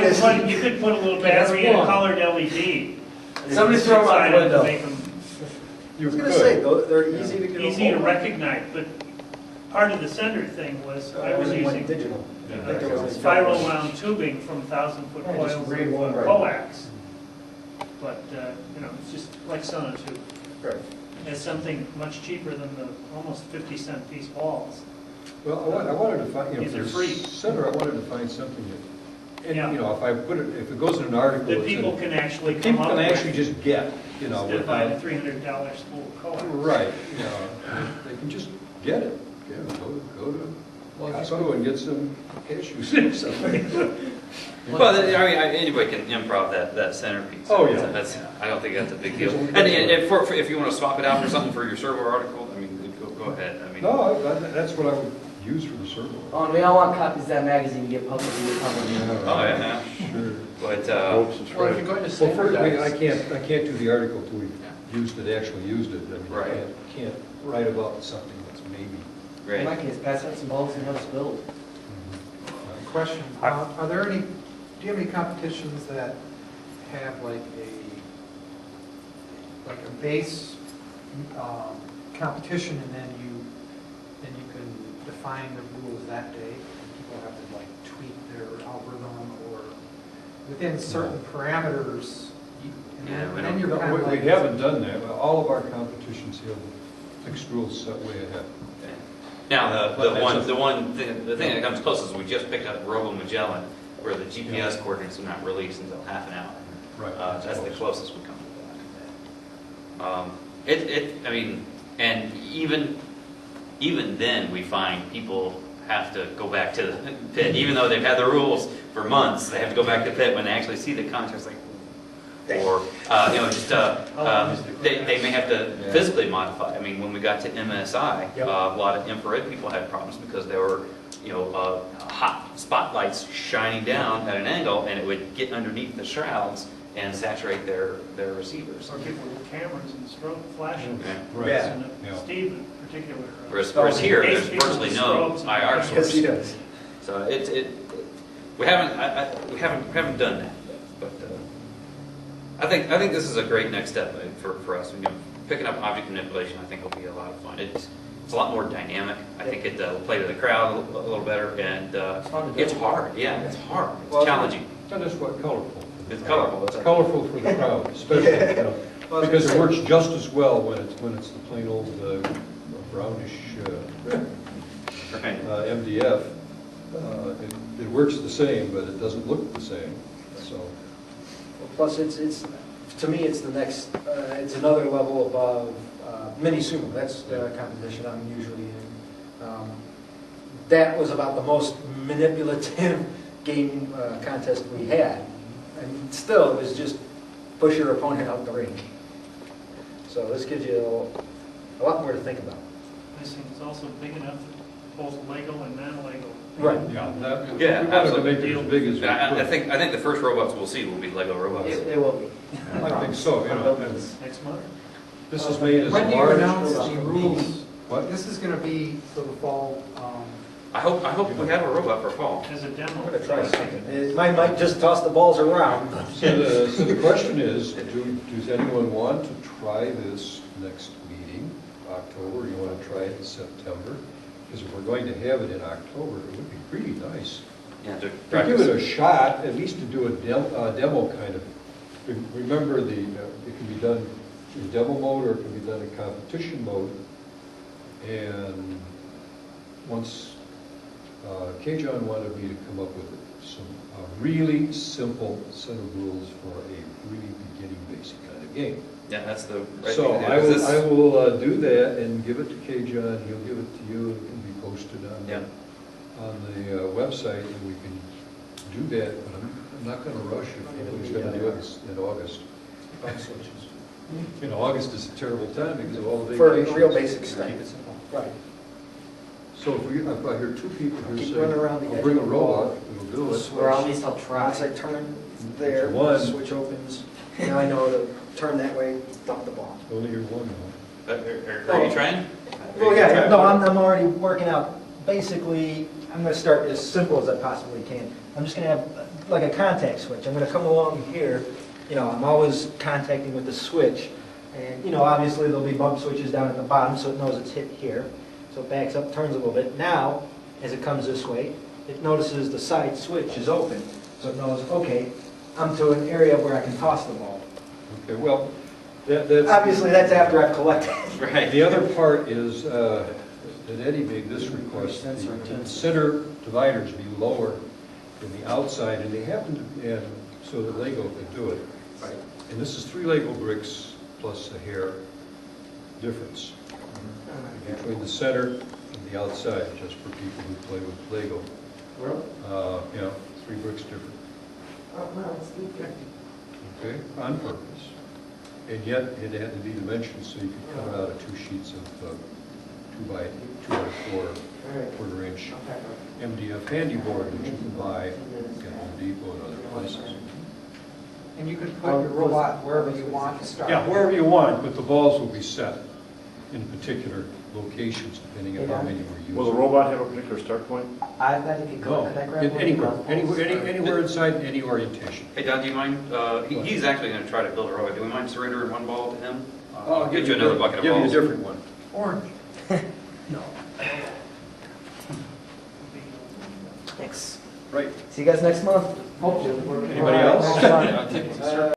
bright as You could put a little battery in a colored LED. Somebody throw them out the window. Make them I was going to say, though, they're easy to get a easy to hold of. recognize, but part of the sender thing was, I was Everything went using digital. I think there was a spiral wound tubing from 1,000-foot Yeah, just coils grade of one, right. coax. But, it's just like sonotube. Right. It's something much cheaper than the almost 50-cent piece balls. Well, I wanted to find, These for are the free. center, I wanted to find something that, and, Yeah. if I put it, if it goes in an article. That it's in- people can actually come People up can with. actually just get, Instead of buying a without, $300 spool of coax. right, they can just get it. Yeah, go to Costco and get some cashews or something. Well, anybody can improv that centerpiece. Oh, yeah. I don't think that's a big deal. And if you want to swap it out for something for your servo article, go ahead. No, that's what I would use for the servo. Oh, and we all want copies of that magazine to get publicly published. Oh, yeah. Sure. But, Well, if you're going to Well, first, standardize. I can't do the article till we've actually used it. I mean, Right. I can't write about something that's maybe. In great. my case, pass out some bulbs and have us build. Question, are there any, do you have any competitions that have like a base competition and then you can define the rules that day? And people have to like tweak their algorithm or within certain parameters? And then you're kind of We like. haven't done that. All of our competitions have fixed rules set way ahead. Now, the thing that comes closest is we just picked up Robo Magellan, where the GPS coordinates are not released until half an hour. Right. That's the closest we come to that. And even then, we find people have to go back to the pit, even though they've had the rules for months. They have to go back to the pit when they actually see the contest, like, or they may have to physically modify. I mean, when we got to MSI, a lot of infrared people had problems because there were hot spotlights shining down at an angle, and it would get underneath the shrouds and saturate their receivers. Or people with cameras and strobe flashing. Right. And Yeah. Steve in particular. Whereas here, there's virtually no IR Yes, source. he does. So we haven't done that, but I think this is a great next step for us. Picking up object manipulation, I think will be a lot of fun. It's a lot more dynamic. I think it will play to the crowd a little better, and it's hard. Yeah, it's hard. It's challenging. And that's what colorful. It's colorful. It's colorful for the crowd, especially, because it works just as well when it's the plain old brownish Right. MDF. It works the same, but it doesn't look the same. So. Plus, to me, it's the next, it's another level above mini sumo. That's the competition I'm usually in. That was about the most manipulative game contest we had. And still, it was just push your opponent out the ring. So this gives you a lot more to think about. This thing is also big enough for both Lego and non-Lego. Right. Yeah, Yeah, we wanted to absolutely. make it as big as we could. I think the first robots we'll see will be Lego robots. It will be. I think so, and Next month. this is made as When do you large. announce the rules? What? This is going to be for the fall. I hope we have a robot for fall. As a demo. I'm going to try something. It might just toss the balls around. So the question is, does anyone want to try this next meeting, October? You want to try it in September? Because if we're going to have it in October, it would be pretty nice. Yeah, to To give practice. it a shot, at least to do a demo kind of. Remember, it can be done in demo mode or it can be done in competition mode. And once K-John wanted me to come up with some really simple set of rules for a really beginning basic kind of game. Yeah, that's the right So thing to do. I Is will, this- I will do that and give it to K-John, he'll give it to you, it can be posted on the website, and we can do that, but I'm not going to rush if anybody's going to do it in August. You know, August is a terrible time because of all the For vacations. real basic stuff. Keep it simple. Right. So if I hear two people who Keep say, running around the I'll edge bring a of the ball. robot, we'll do it. Or at least I'll try. Once I turn there, One. the switch opens. Now I know to turn that way, dump the ball. Only hear one now. Are you trying? Well, yeah, no, I'm already working out basically, I'm gonna start as simple as I possibly can. I'm just gonna have like a contact switch. I'm gonna come along here, I'm always contacting with the switch. And, obviously there'll be bump switches down at the bottom, so it knows it's hit here. So it backs up, turns a little bit. Now, as it comes this way, it notices the side switch is open. So it knows, okay, I'm to an area where I can toss the ball. Okay, well, that's, Obviously, that's after I've collected. Right. the other part is that Eddie made this request, the center dividers be lower than the outside, and they happen to, and so that Lego could do it. Right. And this is 3 Lego bricks plus a hair difference between the center and the outside, just for people who play with Lego. Really? 3 bricks different. Oh, no, it's good. Okay, on purpose. And yet, it had to be dimensioned so you could cut it out of 2 sheets of 2 by 4 All right. quarter-inch Okay. MDF handy board that you can buy at Home Depot and other places. And you can put your robot wherever you want to start. Yeah, wherever you want, but the balls will be set in particular locations depending on how many we're using. Will the robot have a particular start point? I bet it could go, could I grab one? Anywhere inside, any orientation. Hey, Don, do you mind, he's actually going to try to build a robot. Do we mind surrendering one ball to him? Oh, I'll get you another bucket of Give balls. you a different one. Orange. Thanks. Right. See you guys next month. Hopefully. Anybody else?